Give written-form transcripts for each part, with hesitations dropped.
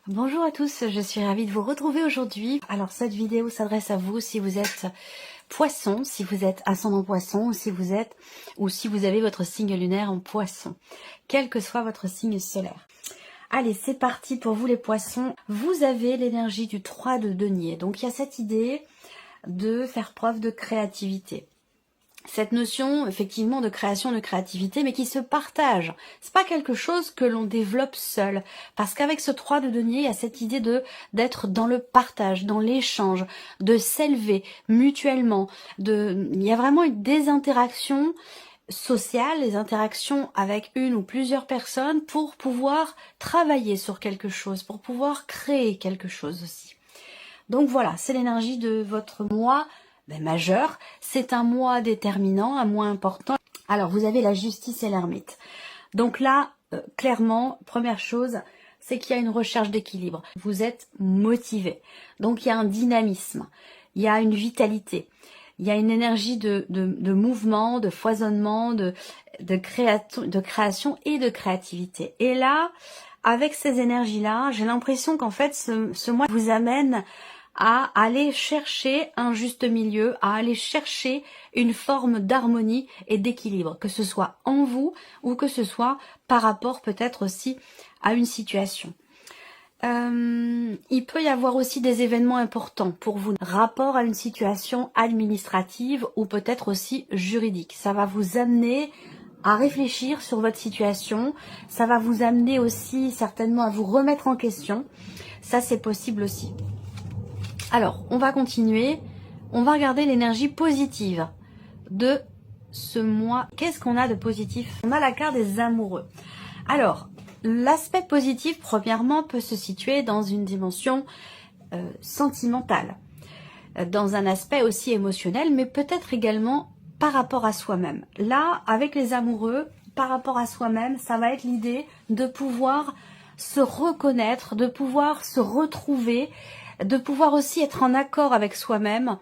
Bonjour à tous, je suis ravie de vous retrouver aujourd'hui. Alors cette vidéo s'adresse à vous si vous êtes poisson, si vous êtes ascendant poisson, ou si vous avez votre signe lunaire en poisson, quel que soit votre signe solaire. Allez, c'est parti pour vous les poissons. Vous avez l'énergie du 3 de denier, donc il y a cette idée de faire preuve de créativité. Cette notion, effectivement, de création, de créativité, mais qui se partage. C'est pas quelque chose que l'on développe seul. Parce qu'avec ce 3 de denier, il y a cette idée d'être dans le partage, dans l'échange, de s'élever mutuellement. Il y a vraiment des interactions sociales, des interactions avec une ou plusieurs personnes pour pouvoir travailler sur quelque chose, pour pouvoir créer quelque chose aussi. Donc voilà, c'est l'énergie de votre mois majeur. C'est un mois déterminant, un mois important. Alors, vous avez la justice et l'ermite. Donc là, clairement, première chose, c'est qu'il y a une recherche d'équilibre. Vous êtes motivé. Donc, il y a un dynamisme. Il y a une vitalité. Il y a une énergie de mouvement, de foisonnement, de création et de créativité. Et là, avec ces énergies-là, j'ai l'impression qu'en fait, ce mois vous amène à aller chercher un juste milieu, à aller chercher une forme d'harmonie et d'équilibre, que ce soit en vous ou que ce soit par rapport peut-être aussi à une situation. Il peut y avoir aussi des événements importants pour vous, rapport à une situation administrative ou peut-être aussi juridique. Ça va vous amener à réfléchir sur votre situation, ça va vous amener aussi certainement à vous remettre en question. Ça, c'est possible aussi. Alors, on va continuer. On va regarder l'énergie positive de ce mois. Qu'est-ce qu'on a de positif? On a la carte des amoureux. Alors, l'aspect positif, premièrement, peut se situer dans une dimension sentimentale, dans un aspect aussi émotionnel, mais peut-être également par rapport à soi-même. Là, avec les amoureux, par rapport à soi-même, ça va être l'idée de pouvoir se reconnaître, de pouvoir se retrouver, de pouvoir aussi être en accord avec soi-même,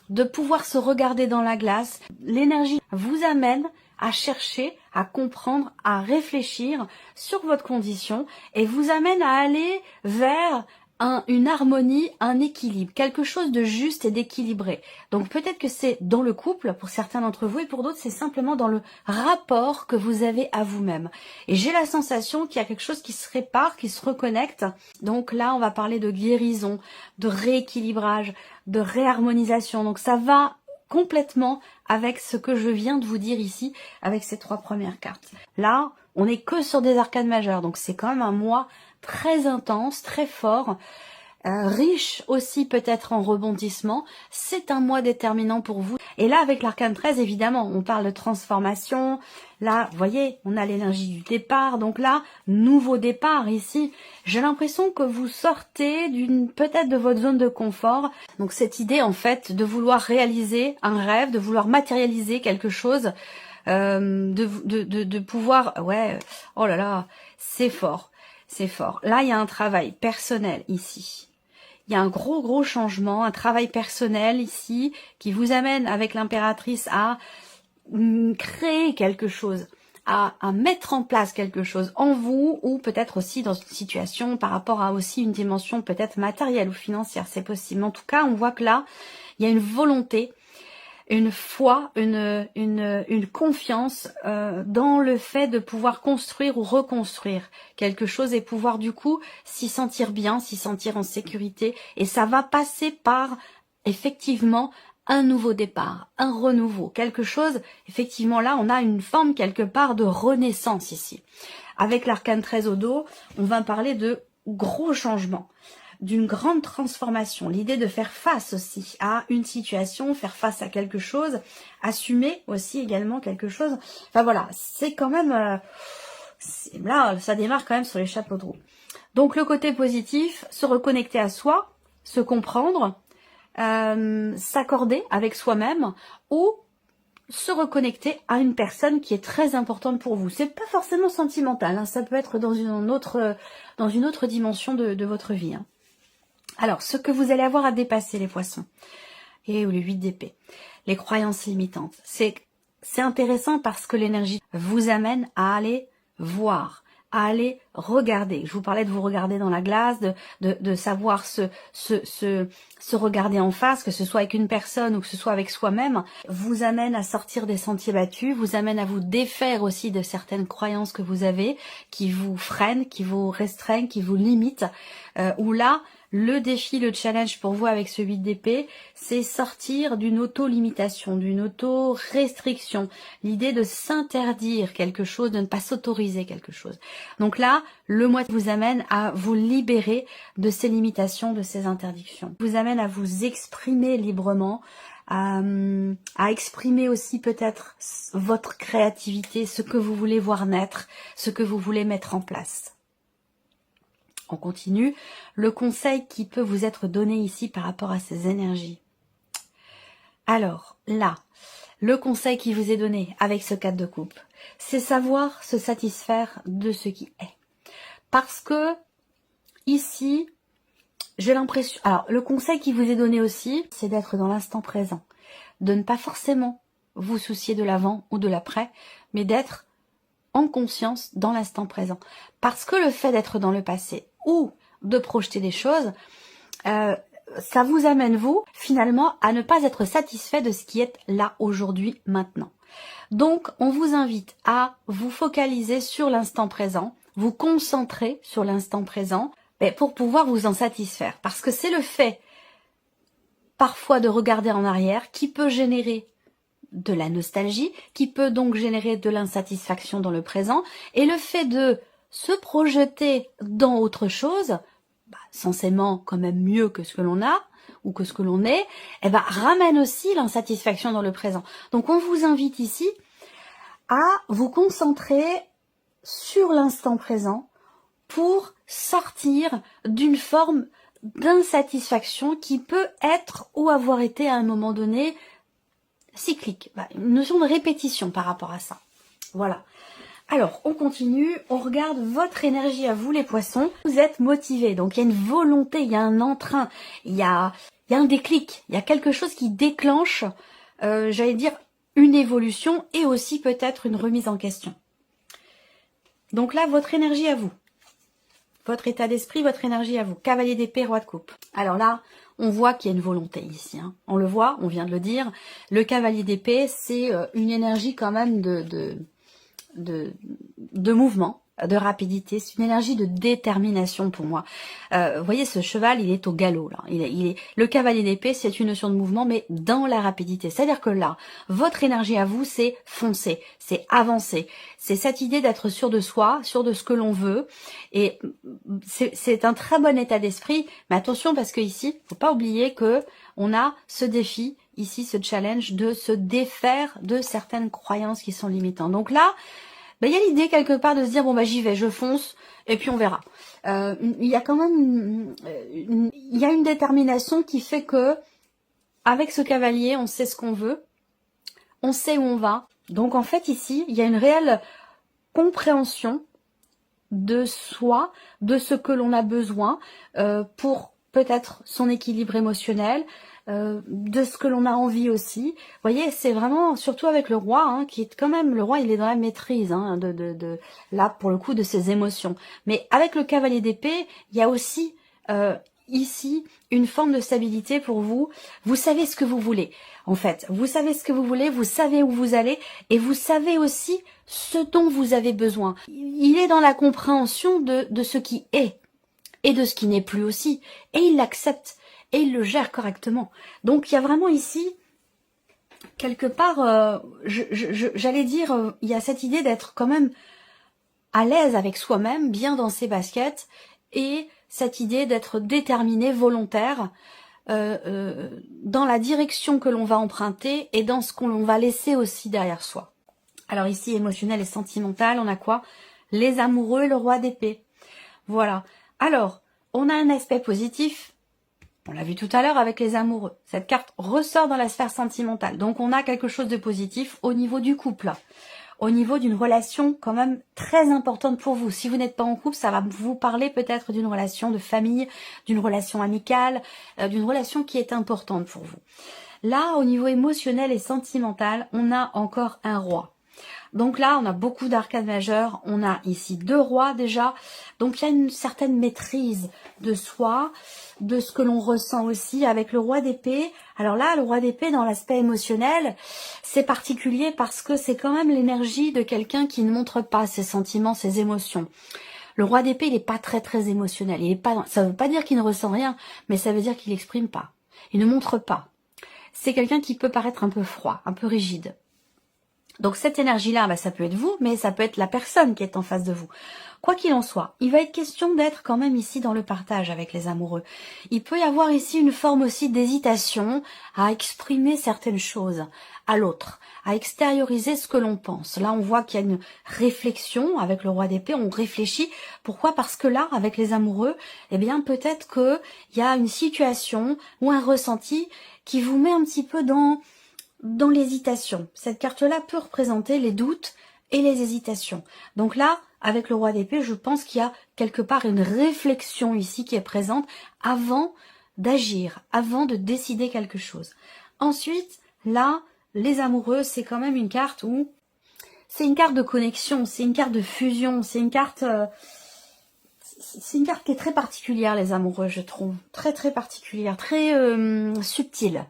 de pouvoir se regarder dans la glace. L'énergie vous amène à chercher, à comprendre, à réfléchir sur votre condition et vous amène à aller vers une harmonie, un équilibre, quelque chose de juste et d'équilibré. Donc peut-être que c'est dans le couple pour certains d'entre vous et pour d'autres c'est simplement dans le rapport que vous avez à vous-même. Et j'ai la sensation qu'il y a quelque chose qui se répare, qui se reconnecte. Donc là on va parler de guérison, de rééquilibrage, de réharmonisation. Donc ça va complètement avec ce que je viens de vous dire ici avec ces 3 premières cartes. Là on n'est que sur des arcanes majeures donc c'est quand même un mois très intense, très fort, riche aussi peut-être en rebondissement. C'est un mois déterminant pour vous. Et là, avec l'arcane 13, évidemment, on parle de transformation. Là, vous voyez, on a l'énergie du départ. Donc là, nouveau départ ici. J'ai l'impression que vous sortez peut-être de votre zone de confort. Donc cette idée, en fait, de vouloir réaliser un rêve, de vouloir matérialiser quelque chose, de pouvoir... Ouais, oh là là, c'est fort. C'est fort. Là, il y a un travail personnel ici. Il y a un gros changement, un travail personnel ici qui vous amène avec l'impératrice à créer quelque chose, à mettre en place quelque chose en vous ou peut-être aussi dans une situation par rapport à aussi une dimension peut-être matérielle ou financière. C'est possible. En tout cas, on voit que là, il y a une volonté, une foi, une confiance dans le fait de pouvoir construire ou reconstruire quelque chose et pouvoir du coup s'y sentir bien, s'y sentir en sécurité. Et ça va passer par effectivement un nouveau départ, un renouveau, quelque chose. Effectivement là, on a une forme quelque part de renaissance ici. Avec l'arcane 13 au dos, on va parler de gros changements, d'une grande transformation, l'idée de faire face aussi à une situation, faire face à quelque chose, assumer aussi également quelque chose. Enfin voilà, c'est quand même... là, ça démarre quand même sur les chapeaux de roue. Donc le côté positif, se reconnecter à soi, se comprendre, s'accorder avec soi-même ou se reconnecter à une personne qui est très importante pour vous. C'est pas forcément sentimental, hein, ça peut être dans une autre dimension de votre vie. Hein. Alors, ce que vous allez avoir à dépasser, les poissons, et le 8 d'épée, les croyances limitantes, c'est intéressant parce que l'énergie vous amène à aller voir, à aller regarder. Je vous parlais de vous regarder dans la glace, de savoir se regarder en face, que ce soit avec une personne ou que ce soit avec soi-même, vous amène à sortir des sentiers battus, vous amène à vous défaire aussi de certaines croyances que vous avez, qui vous freinent, qui vous restreignent, qui vous limitent, où là, le défi, le challenge pour vous avec ce 8 d'épée, c'est sortir d'une auto-limitation, d'une auto-restriction. L'idée de s'interdire quelque chose, de ne pas s'autoriser quelque chose. Donc là, le mois vous amène à vous libérer de ces limitations, de ces interdictions. Vous amène à vous exprimer librement, à exprimer aussi peut-être votre créativité, ce que vous voulez voir naître, ce que vous voulez mettre en place. On continue. Le conseil qui peut vous être donné ici par rapport à ces énergies. Alors, là, le conseil qui vous est donné avec ce 4 de coupe, c'est savoir se satisfaire de ce qui est. Parce que, ici, j'ai l'impression... Alors, le conseil qui vous est donné aussi, c'est d'être dans l'instant présent. De ne pas forcément vous soucier de l'avant ou de l'après, mais d'être en conscience dans l'instant présent. Parce que le fait d'être dans le passé ou de projeter des choses, ça vous amène, vous, finalement, à ne pas être satisfait de ce qui est là, aujourd'hui, maintenant. Donc, on vous invite à vous focaliser sur l'instant présent, vous concentrer sur l'instant présent, pour pouvoir vous en satisfaire. Parce que c'est le fait, parfois, de regarder en arrière qui peut générer de la nostalgie, qui peut donc générer de l'insatisfaction dans le présent, et le fait de se projeter dans autre chose, censément quand même mieux que ce que l'on a, ou que ce que l'on est, ramène aussi l'insatisfaction dans le présent. Donc on vous invite ici à vous concentrer sur l'instant présent pour sortir d'une forme d'insatisfaction qui peut être ou avoir été à un moment donné cyclique, une notion de répétition par rapport à ça. Voilà. Alors, on continue, on regarde votre énergie à vous les poissons. Vous êtes motivés, donc il y a une volonté, il y a un entrain, il y a un déclic, il y a quelque chose qui déclenche, j'allais dire, une évolution et aussi peut-être une remise en question. Donc là, votre énergie à vous. Votre état d'esprit, votre énergie à vous. Cavalier d'épée, roi de coupe. Alors là, on voit qu'il y a une volonté ici. Hein. On le voit, on vient de le dire. Le cavalier d'épée, c'est une énergie quand même de mouvement, de rapidité. C'est une énergie de détermination pour moi. Vous voyez, ce cheval, il est au galop. Là. Le cavalier d'épée, c'est une notion de mouvement, mais dans la rapidité. C'est-à-dire que là, votre énergie à vous, c'est foncer, c'est avancer. C'est cette idée d'être sûr de soi, sûr de ce que l'on veut. Et c'est un très bon état d'esprit. Mais attention, parce que ici, faut pas oublier que on a ce défi, ici, ce challenge de se défaire de certaines croyances qui sont limitantes. Donc là, il y a l'idée quelque part de se dire, bon j'y vais, je fonce, et puis on verra. Il y a quand même il y a une détermination qui fait que, avec ce cavalier, on sait ce qu'on veut, on sait où on va. Donc en fait ici, il y a une réelle compréhension de soi, de ce que l'on a besoin pour peut-être son équilibre émotionnel, de ce que l'on a envie aussi. Vous voyez, c'est vraiment, surtout avec le roi, hein, qui est quand même, le roi, il est dans la maîtrise, hein, là, pour le coup, de ses émotions. Mais avec le cavalier d'épée, il y a aussi, ici, une forme de stabilité pour vous. Vous savez ce que vous voulez, en fait. Vous savez ce que vous voulez, vous savez où vous allez, et vous savez aussi ce dont vous avez besoin. Il est dans la compréhension de ce qui est, et de ce qui n'est plus aussi. Et il l'accepte. Et il le gère correctement. Donc il y a vraiment ici, quelque part, j'allais dire, il y a cette idée d'être quand même à l'aise avec soi-même, bien dans ses baskets, et cette idée d'être déterminé, volontaire, dans la direction que l'on va emprunter et dans ce qu'on va laisser aussi derrière soi. Alors ici, émotionnel et sentimental, on a quoi? Les amoureux et le roi d'épée. Voilà. Alors, on a un aspect positif. On l'a vu tout à l'heure avec les amoureux. Cette carte ressort dans la sphère sentimentale. Donc, on a quelque chose de positif au niveau du couple. Au niveau d'une relation quand même très importante pour vous. Si vous n'êtes pas en couple, ça va vous parler peut-être d'une relation de famille, d'une relation amicale, d'une relation qui est importante pour vous. Là, au niveau émotionnel et sentimental, on a encore un roi. Donc là, on a beaucoup d'arcades majeures, on a ici 2 rois déjà, donc il y a une certaine maîtrise de soi, de ce que l'on ressent aussi avec le roi d'épée. Alors là, le roi d'épée dans l'aspect émotionnel, c'est particulier parce que c'est quand même l'énergie de quelqu'un qui ne montre pas ses sentiments, ses émotions. Le roi d'épée, il n'est pas très émotionnel, il est pas, ça ne veut pas dire qu'il ne ressent rien, mais ça veut dire qu'il n'exprime pas, il ne montre pas. C'est quelqu'un qui peut paraître un peu froid, un peu rigide. Donc cette énergie-là, bah, ça peut être vous, mais ça peut être la personne qui est en face de vous. Quoi qu'il en soit, il va être question d'être quand même ici dans le partage avec les amoureux. Il peut y avoir ici une forme aussi d'hésitation à exprimer certaines choses à l'autre, à extérioriser ce que l'on pense. Là, on voit qu'il y a une réflexion avec le roi d'épée, on réfléchit. Pourquoi? Parce que là, avec les amoureux, eh bien peut-être qu'il y a une situation ou un ressenti qui vous met un petit peu dans l'hésitation. Cette carte-là peut représenter les doutes et les hésitations. Donc là, avec le roi d'épée, je pense qu'il y a quelque part une réflexion ici qui est présente avant d'agir, avant de décider quelque chose. Ensuite, là, les amoureux, c'est quand même une carte où c'est une carte de connexion, c'est une carte de fusion, c'est une carte qui est très particulière, les amoureux, je trouve. Très particulière, très subtile,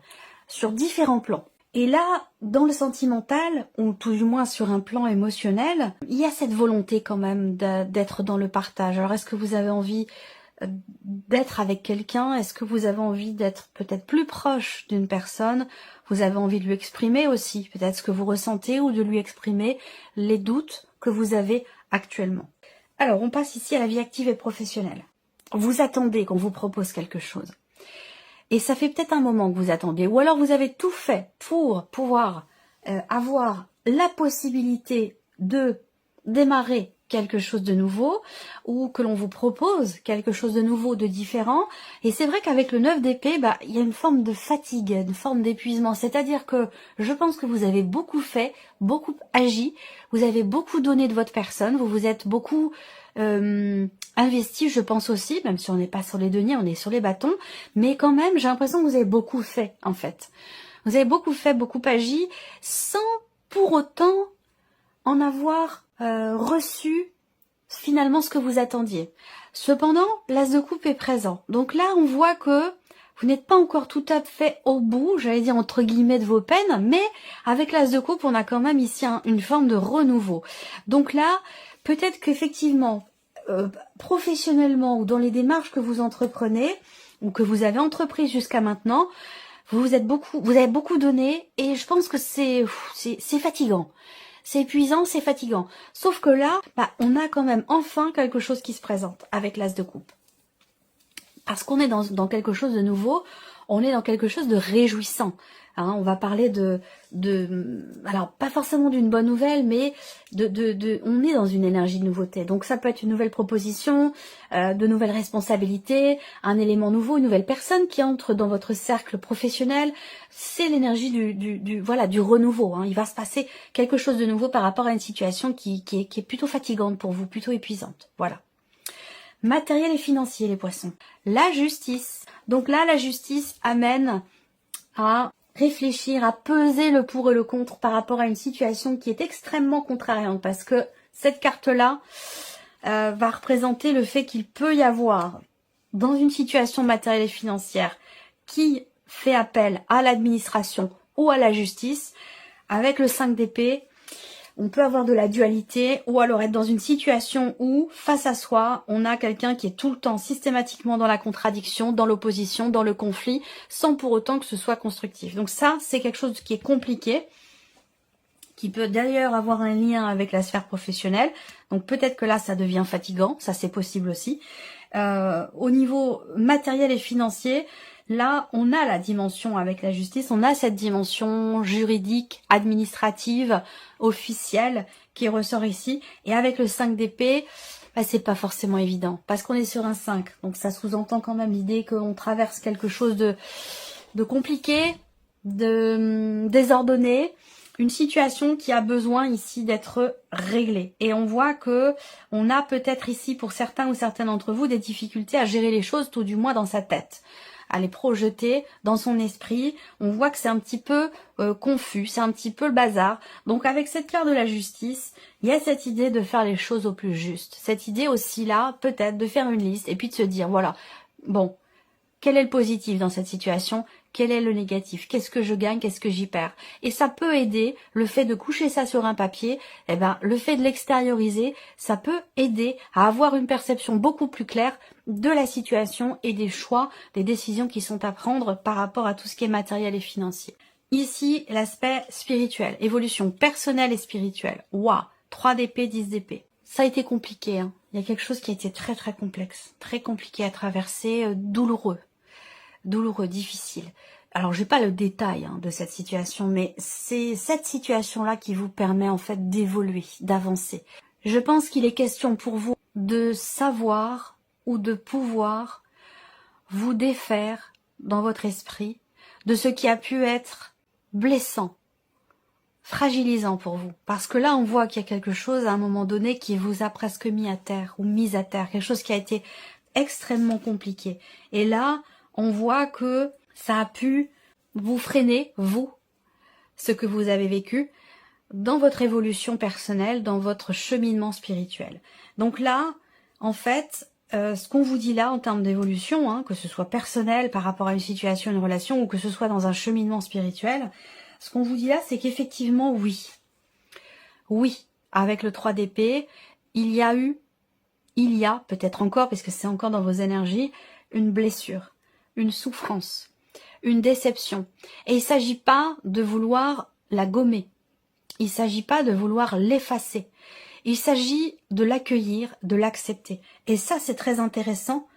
sur différents plans. Et là, dans le sentimental, ou tout du moins sur un plan émotionnel, il y a cette volonté quand même d'être dans le partage. Alors est-ce que vous avez envie d'être avec quelqu'un? Est-ce que vous avez envie d'être peut-être plus proche d'une personne? Vous avez envie de lui exprimer aussi peut-être ce que vous ressentez ou de lui exprimer les doutes que vous avez actuellement. Alors, on passe ici à la vie active et professionnelle. Vous attendez qu'on vous propose quelque chose. Et ça fait peut-être un moment que vous attendez. Ou alors vous avez tout fait pour pouvoir avoir la possibilité de démarrer quelque chose de nouveau ou que l'on vous propose quelque chose de nouveau, de différent. Et c'est vrai qu'avec le 9 d'épée, il y a une forme de fatigue, une forme d'épuisement. C'est-à-dire que je pense que vous avez beaucoup fait, beaucoup agi, vous avez beaucoup donné de votre personne, vous vous êtes beaucoup investi, je pense aussi, même si on n'est pas sur les deniers, on est sur les bâtons, mais quand même, j'ai l'impression que vous avez beaucoup fait, en fait. Vous avez beaucoup fait, beaucoup agi, sans pour autant en avoir reçu finalement ce que vous attendiez. Cependant, l'as de coupe est présent. Donc là, on voit que vous n'êtes pas encore tout à fait au bout, j'allais dire entre guillemets, de vos peines, mais avec l'as de coupe, on a quand même ici une forme de renouveau. Donc là, peut-être qu'effectivement, professionnellement ou dans les démarches que vous entreprenez, ou que vous avez entreprises jusqu'à maintenant, vous avez beaucoup donné, et je pense que c'est fatigant. C'est épuisant, c'est fatigant. Sauf que là, on a quand même enfin quelque chose qui se présente avec l'as de coupe. Parce qu'on est dans quelque chose de nouveau, on est dans quelque chose de réjouissant. Hein, on va parler alors pas forcément d'une bonne nouvelle, mais on est dans une énergie de nouveauté. Donc ça peut être une nouvelle proposition, de nouvelles responsabilités, un élément nouveau, une nouvelle personne qui entre dans votre cercle professionnel. C'est l'énergie du renouveau. Hein. Il va se passer quelque chose de nouveau par rapport à une situation qui est plutôt fatigante pour vous, plutôt épuisante. Voilà. Matériel et financier, les poissons. La justice. Donc là, la justice amène à réfléchir, à peser le pour et le contre par rapport à une situation qui est extrêmement contrariante, parce que cette carte-là va représenter le fait qu'il peut y avoir, dans une situation matérielle et financière, qui fait appel à l'administration ou à la justice, avec le 5 d'épée, on peut avoir de la dualité, ou alors être dans une situation où, face à soi, on a quelqu'un qui est tout le temps systématiquement dans la contradiction, dans l'opposition, dans le conflit, sans pour autant que ce soit constructif. Donc ça, c'est quelque chose qui est compliqué, qui peut d'ailleurs avoir un lien avec la sphère professionnelle. Donc peut-être que là, ça devient fatigant, ça c'est possible aussi. Au niveau matériel et financier, là, on a la dimension avec la justice, on a cette dimension juridique, administrative, officielle qui ressort ici. Et avec le 5 d'épée, c'est pas forcément évident parce qu'on est sur un 5. Donc ça sous-entend quand même l'idée qu'on traverse quelque chose de compliqué, de désordonné, une situation qui a besoin ici d'être réglée. Et on voit que on a peut-être ici, pour certains ou certaines d'entre vous, des difficultés à gérer les choses, tout du moins dans sa tête. à les projeter dans son esprit. On voit que c'est un petit peu confus, c'est un petit peu le bazar. Donc avec cette carte de la justice, il y a cette idée de faire les choses au plus juste. Cette idée aussi là, peut-être, de faire une liste et puis de se dire, voilà, bon, quel est le positif dans cette situation? Quel est le négatif? Qu'est-ce que je gagne? Qu'est-ce que j'y perds? Et ça peut aider, le fait de coucher ça sur un papier, eh ben, le fait de l'extérioriser, ça peut aider à avoir une perception beaucoup plus claire de la situation et des choix, des décisions qui sont à prendre par rapport à tout ce qui est matériel et financier. Ici, l'aspect spirituel, évolution personnelle et spirituelle. Waouh, 3 d'épée, 10 d'épée. Ça a été compliqué, hein. Il y a quelque chose qui a été très très complexe, très compliqué à traverser, douloureux, difficile. Alors, j'ai pas le détail de cette situation, mais c'est cette situation-là qui vous permet en fait d'évoluer, d'avancer. Je pense qu'il est question pour vous de savoir ou de pouvoir vous défaire dans votre esprit de ce qui a pu être blessant, fragilisant pour vous. Parce que là, on voit qu'il y a quelque chose à un moment donné qui vous a presque mis à terre ou mise à terre, quelque chose qui a été extrêmement compliqué. Et là, on voit que ça a pu vous freiner, vous, ce que vous avez vécu, dans votre évolution personnelle, dans votre cheminement spirituel. Donc là, en fait, ce qu'on vous dit là en termes d'évolution, que ce soit personnel par rapport à une situation, une relation, ou que ce soit dans un cheminement spirituel, ce qu'on vous dit là, c'est qu'effectivement, oui, avec le 3 d'épée, il y a, peut-être encore, parce que c'est encore dans vos énergies, une blessure, une souffrance, une déception. Et il ne s'agit pas de vouloir la gommer. Il ne s'agit pas de vouloir l'effacer. Il s'agit de l'accueillir, de l'accepter. Et ça, c'est très intéressant.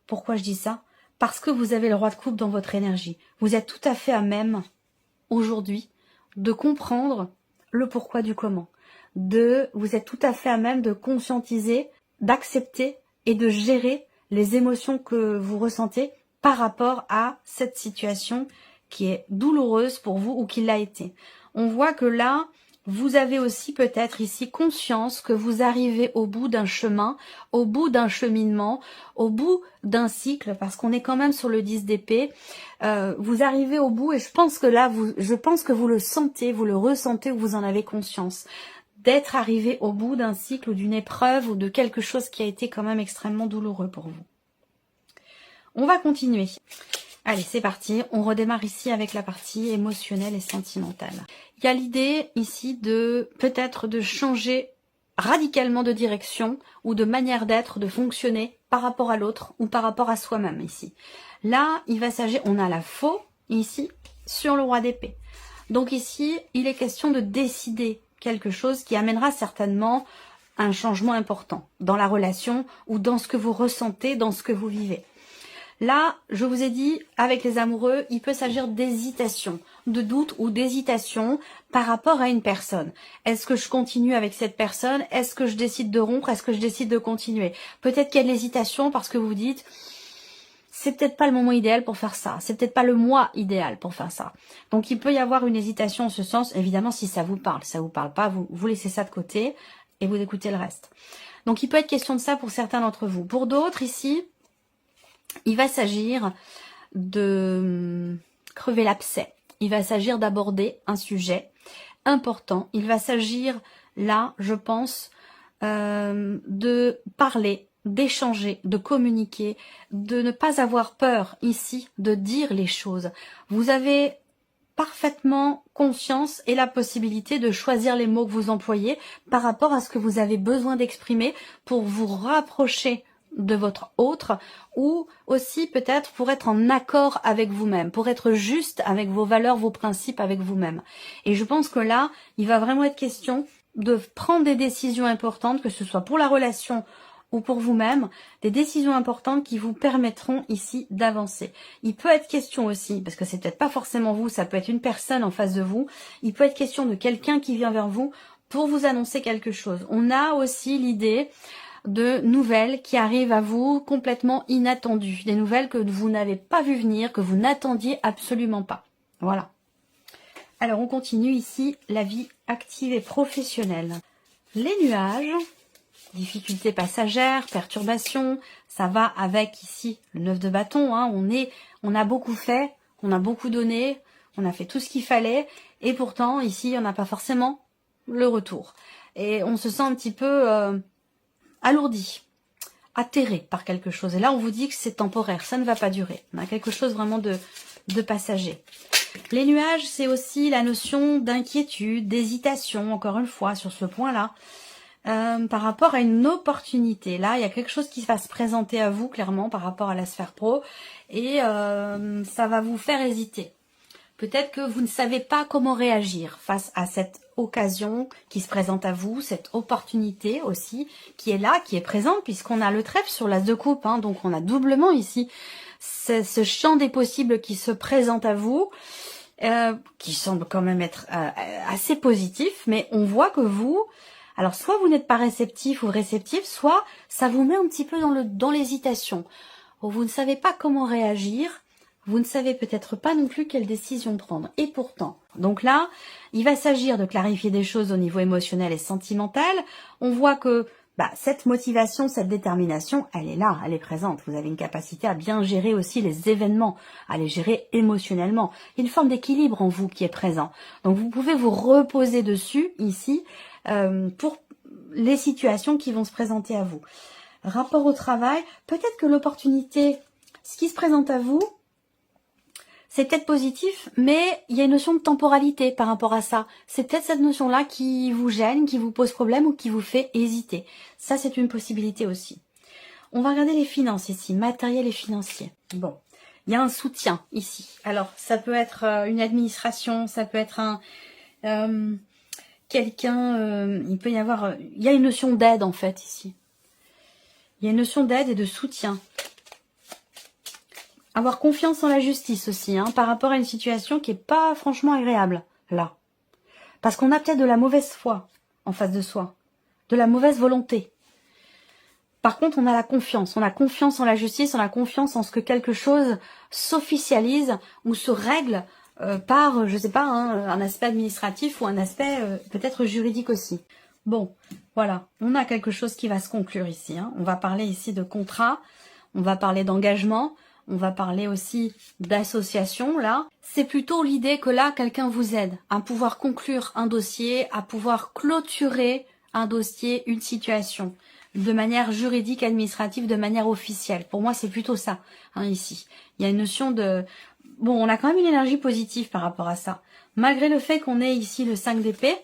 Pourquoi je dis ça? Parce que vous avez le roi de coupe dans votre énergie. Vous êtes tout à fait à même, aujourd'hui, de comprendre le pourquoi du comment. Vous êtes tout à fait à même de conscientiser, d'accepter et de gérer les émotions que vous ressentez par rapport à cette situation qui est douloureuse pour vous ou qui l'a été. On voit que là, vous avez aussi peut-être ici conscience que vous arrivez au bout d'un chemin, au bout d'un cheminement, au bout d'un cycle, parce qu'on est quand même sur le 10 d'épée. Vous arrivez au bout et je pense que là, je pense que vous le sentez, vous le ressentez ou vous en avez conscience, d'être arrivé au bout d'un cycle ou d'une épreuve ou de quelque chose qui a été quand même extrêmement douloureux pour vous. On va continuer. Allez, c'est parti. On redémarre ici avec la partie émotionnelle et sentimentale. Il y a l'idée ici de peut-être de changer radicalement de direction ou de manière d'être, de fonctionner par rapport à l'autre ou par rapport à soi-même ici. Là, il va s'agir, on a la faux ici sur le roi d'épée. Donc ici, il est question de décider quelque chose qui amènera certainement un changement important dans la relation ou dans ce que vous ressentez, dans ce que vous vivez. Là, je vous ai dit, avec les amoureux, il peut s'agir d'hésitation, de doute ou d'hésitation par rapport à une personne. Est-ce que je continue avec cette personne? Est-ce que je décide de rompre? Est-ce que je décide de continuer? Peut-être qu'il y a de l'hésitation parce que vous vous dites, c'est peut-être pas le moment idéal pour faire ça. C'est peut-être pas le mois idéal pour faire ça. Donc, il peut y avoir une hésitation en ce sens. Évidemment, si ça vous parle. Si ça vous parle pas, vous laissez ça de côté et vous écoutez le reste. Donc, il peut être question de ça pour certains d'entre vous. Pour d'autres, ici, il va s'agir de crever l'abcès. Il va s'agir d'aborder un sujet important. Il va s'agir, là, je pense, de parler, d'échanger, de communiquer, de ne pas avoir peur ici de dire les choses. Vous avez parfaitement conscience et la possibilité de choisir les mots que vous employez par rapport à ce que vous avez besoin d'exprimer pour vous rapprocher de votre autre, ou aussi peut-être pour être en accord avec vous-même, pour être juste avec vos valeurs, vos principes avec vous-même. Et je pense que là, il va vraiment être question de prendre des décisions importantes, que ce soit pour la relation ou pour vous-même, des décisions importantes qui vous permettront ici d'avancer. Il peut être question aussi, parce que c'est peut-être pas forcément vous, ça peut être une personne en face de vous, il peut être question de quelqu'un qui vient vers vous pour vous annoncer quelque chose. On a aussi l'idée de nouvelles qui arrivent à vous complètement inattendues. Des nouvelles que vous n'avez pas vu venir, que vous n'attendiez absolument pas. Voilà. Alors, on continue ici la vie active et professionnelle. Les nuages, difficultés passagères, perturbations. Ça va avec ici le 9 de bâton. Hein. On a beaucoup fait, on a beaucoup donné, on a fait tout ce qu'il fallait. Et pourtant, ici, on n'a pas forcément le retour. Et on se sent un petit peu alourdi, atterré par quelque chose. Et là, on vous dit que c'est temporaire, ça ne va pas durer. On a quelque chose vraiment de passager. Les nuages, c'est aussi la notion d'inquiétude, d'hésitation, encore une fois, sur ce point-là, par rapport à une opportunité. Là, il y a quelque chose qui va se présenter à vous, clairement, par rapport à la sphère pro, et ça va vous faire hésiter. Peut-être que vous ne savez pas comment réagir face à cette occasion qui se présente à vous, cette opportunité aussi, qui est là, qui est présente, puisqu'on a le trèfle sur l'as de coupe, hein, donc on a doublement ici ce champ des possibles qui se présente à vous, qui semble quand même être assez positif, mais on voit que vous, alors soit vous n'êtes pas réceptif ou réceptif, soit ça vous met un petit peu dans l'hésitation. Vous ne savez pas comment réagir, vous ne savez peut-être pas non plus quelle décision prendre. Et pourtant, donc là, il va s'agir de clarifier des choses au niveau émotionnel et sentimental. On voit que cette motivation, cette détermination, elle est là, elle est présente. Vous avez une capacité à bien gérer aussi les événements, à les gérer émotionnellement. Il y a une forme d'équilibre en vous qui est présent. Donc vous pouvez vous reposer dessus, ici, pour les situations qui vont se présenter à vous. Rapport au travail, peut-être que l'opportunité, ce qui se présente à vous, c'est peut-être positif, mais il y a une notion de temporalité par rapport à ça. C'est peut-être cette notion-là qui vous gêne, qui vous pose problème ou qui vous fait hésiter. Ça, c'est une possibilité aussi. On va regarder les finances ici, matériel et financier. Bon, il y a un soutien ici. Alors, ça peut être une administration, ça peut être quelqu'un, il peut y avoir... il y a une notion d'aide en fait ici. Il y a une notion d'aide et de soutien. Avoir confiance en la justice aussi, hein, par rapport à une situation qui n'est pas franchement agréable, là. Parce qu'on a peut-être de la mauvaise foi en face de soi, de la mauvaise volonté. Par contre, on a la confiance. On a confiance en la justice, on a confiance en ce que quelque chose s'officialise ou se règle par, je sais pas, hein, un aspect administratif ou un aspect peut-être juridique aussi. Bon, voilà, on a quelque chose qui va se conclure ici. Hein. On va parler ici de contrat, on va parler d'engagement, on va parler aussi d'association, là. C'est plutôt l'idée que là, quelqu'un vous aide à pouvoir conclure un dossier, à pouvoir clôturer un dossier, une situation, de manière juridique, administrative, de manière officielle. Pour moi, c'est plutôt ça, hein, ici. Il y a une notion de... Bon, on a quand même une énergie positive par rapport à ça. Malgré le fait qu'on ait ici le 5 d'épée,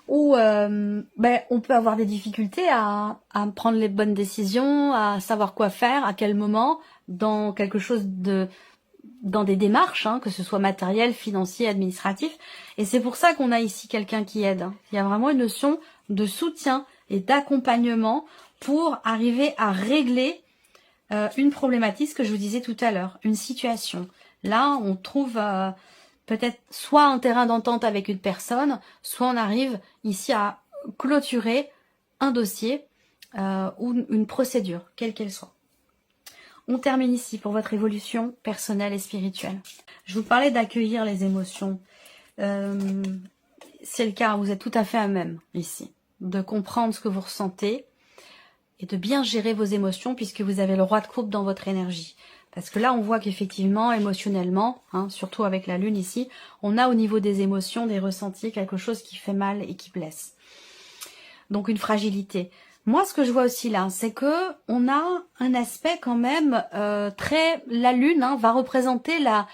où on peut avoir des difficultés à prendre les bonnes décisions, à savoir quoi faire, à quel moment, dans quelque chose dans des démarches, hein, que ce soit matériel, financier, administratif. Et c'est pour ça qu'on a ici quelqu'un qui aide. Hein. Il y a vraiment une notion de soutien et d'accompagnement pour arriver à régler une problématique, ce que je vous disais tout à l'heure, une situation. Là, on trouve... peut-être soit un terrain d'entente avec une personne, soit on arrive ici à clôturer un dossier ou une procédure, quelle qu'elle soit. On termine ici pour votre évolution personnelle et spirituelle. Je vous parlais d'accueillir les émotions. C'est le cas, vous êtes tout à fait à même ici, de comprendre ce que vous ressentez et de bien gérer vos émotions puisque vous avez le roi de coupe dans votre énergie. Parce que là, on voit qu'effectivement, émotionnellement, hein, surtout avec la lune ici, on a au niveau des émotions, des ressentis, quelque chose qui fait mal et qui blesse. Donc une fragilité. Moi, ce que je vois aussi là, c'est que on a un aspect quand même très... La lune va représenter la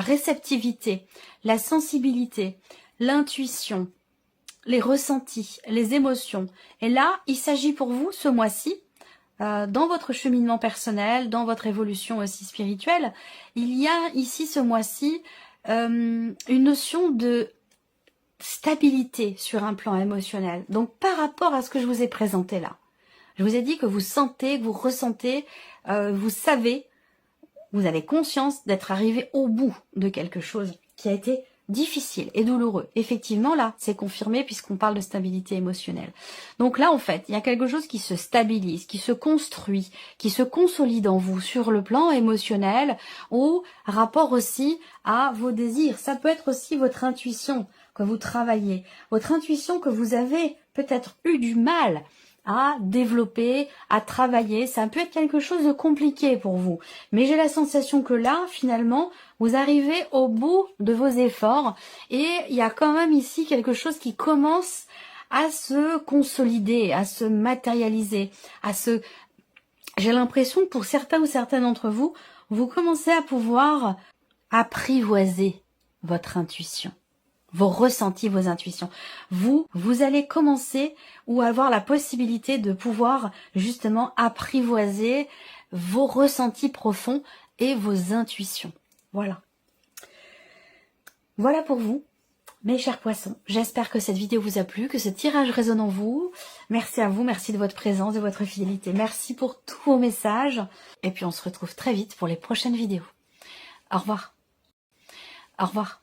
réceptivité, la sensibilité, l'intuition, les ressentis, les émotions. Et là, il s'agit pour vous, ce mois-ci, dans votre cheminement personnel, dans votre évolution aussi spirituelle, il y a ici ce mois-ci une notion de stabilité sur un plan émotionnel. Donc par rapport à ce que je vous ai présenté là, je vous ai dit que vous sentez, que vous ressentez, vous savez, vous avez conscience d'être arrivé au bout de quelque chose qui a été difficile et douloureux. Effectivement, là, c'est confirmé puisqu'on parle de stabilité émotionnelle. Donc là, en fait, il y a quelque chose qui se stabilise, qui se construit, qui se consolide en vous sur le plan émotionnel ou rapport aussi à vos désirs. Ça peut être aussi votre intuition que vous travaillez, votre intuition que vous avez peut-être eu du mal à développer, à travailler. Ça peut être quelque chose de compliqué pour vous. Mais j'ai la sensation que là, finalement, vous arrivez au bout de vos efforts et il y a quand même ici quelque chose qui commence à se consolider, à se matérialiser, J'ai l'impression que pour certains ou certaines d'entre vous, vous commencez à pouvoir apprivoiser votre intuition. Vos ressentis, vos intuitions. Vous allez commencer ou avoir la possibilité de pouvoir justement apprivoiser vos ressentis profonds et vos intuitions. Voilà. Voilà pour vous, mes chers poissons. J'espère que cette vidéo vous a plu, que ce tirage résonne en vous. Merci à vous, merci de votre présence, de votre fidélité. Merci pour tous vos messages. Et puis on se retrouve très vite pour les prochaines vidéos. Au revoir. Au revoir.